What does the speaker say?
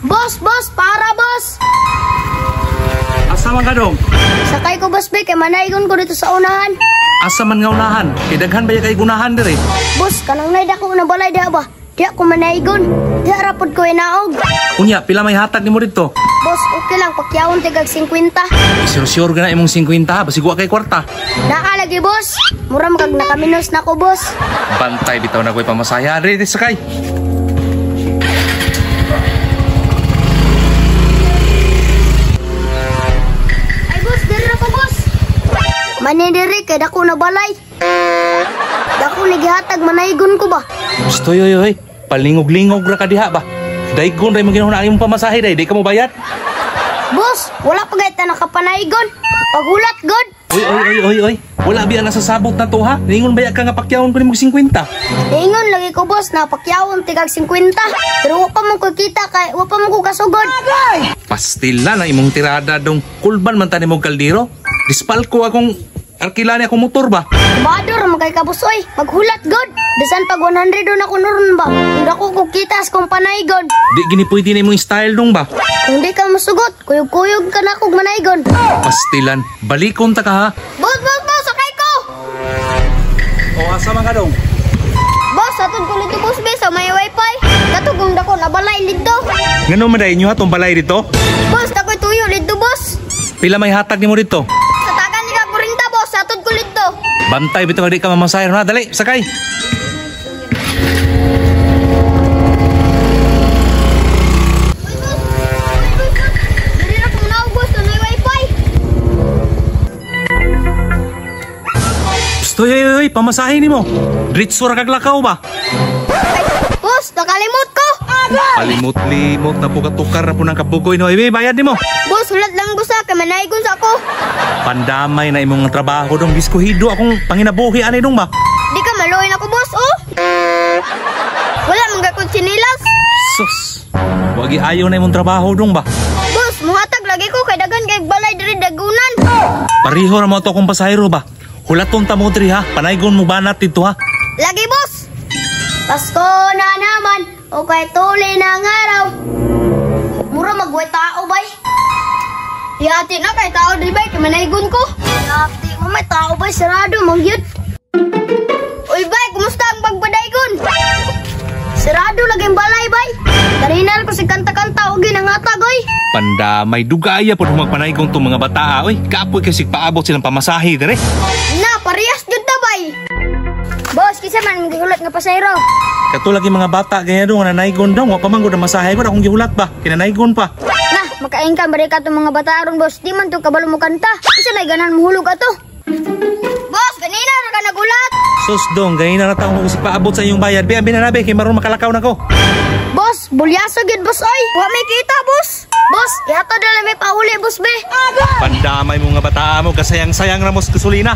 Boss, para boss. Asa man ka dong? Sakay ko boss be, kay manaygon ko dito sa unahan. Asa man nga unahan? Kidaghan ba kay gunahan dire? Boss, kanang naid ako na balay da ba? Di ako manaygon. Di rapod ko inaog. Unya, pila may hatag nimo dito? Boss, okay lang, pakyawon tigag 50. Sure ka na imong 50 ha, basig wa kay kwarta. Nakalagi boss. Mura magag nakaminos na ko boss. Bantay bitaw na ko'y pamasaya. Ready sakay. Ay boss, diri na ko boss. Manidiri kay dako na balay. Dako nagihatag manaygon ko ba? Gusto yoy, palingog-lingog ra ka diha ba? Daigon ray mo ginahuna imong pamasahe day, di ka mo bayad? Boss, wala pa gayta nakapanaygon. Paghulat god. Oy. Wala biya nasasabot na to ha. Ningon bayad ka nga pakyawon ko nimo 50. Ingon lagi ko boss na pakyawon tigag 50. Pero wa pa mo ko kita kay wa pa mo ko kasugod. Pastila na imong tirada dong. Kulban man tani mo kaldero. Dispal ko akong arkilani akong motor ba? Bador magkay ka boss oy. Maghulat god. Bisan pag 100 don ako nuron ba. Kung dako ko kita sa kumpanay god. Di gini pwede na imong style dong ba? Kung di ka masugot, kuyog-kuyog ka na kog manaygon. Pastilan, balikon ta ka ha. Boss, sakay ko! O asa man ka dong? Boss, atod ko dito boss be sa may wifi. Katugong dako na balay dito. Ngano man dai inyo atong balay dito? Boss, takoy tuyo dito boss. Pila may hatag nimo dito? Katagan ni ka 40 boss, atod ko dito. Bantay bitaw di ka mamasahe na dali, sakay. Dili na kung naog boss, na may wifi. Gusto yoy, pamasahe nimo. Diretso ra kag lakaw ba? Boss, nakalimot ko. Palimot-limot na po katukar na po ng kabugoy no. Ibe, bayad nimo. Boss, hulat lang boss ha, kay manaygon sa ako. Pandamay na imong trabaho dong. Diskuhido akong panginabuhi anay dong ba? Di ka maluoy na ko boss, oh. Wala mga kong sinilas. Sus, wagi ayaw na imong trabaho dong ba? Boss, muhatag lagi ko kay dagan kay balay diri dagunan. Pariho na mo to akong pasahero ba? Hulaton ta mo diri ha. Panaygon mo banat dito ha. Lagi boss. Pasko na naman, o kay tuloy ng araw. Mura magway tao bay. Yati na kay tao di bay, kay manaygon ko. Yati mo may tao bay, sarado mangyud. Uy bay, kumusta ang pagpadaygon? Sarado lagi ang balay bay. Tarinal ko si kanta-kanta o ginangatag oy. Pandamay dugaya po magpanaygon tong mga bata. Oy, kapoy kasi paabot silang pamasahe dire. Na, parehas jud ta bay. Boss, kisa man maghulat nga pasayro. Kato lagi mga bata ganyan dong nanaygon daw. Wa pa man gud masahe ba akong gihulat ba? Kinanaygon pa. Nah, makain ka bari ka itong mga bata aron boss. Di man to kabalo mo kanta. Isa may ganan mohulog ato. Boss, kanina na ka nagulat. Sus dong, ganyan na taong si paabot sa iyong bayad. Biya binanabi kay maron makalakaw na ko. Boss, bulyaso gid boss oy. Wa may kita boss. Boss, ihato dala may pauli boss be. Pandamay mo nga bata mo kasayang-sayang ramos gasolina.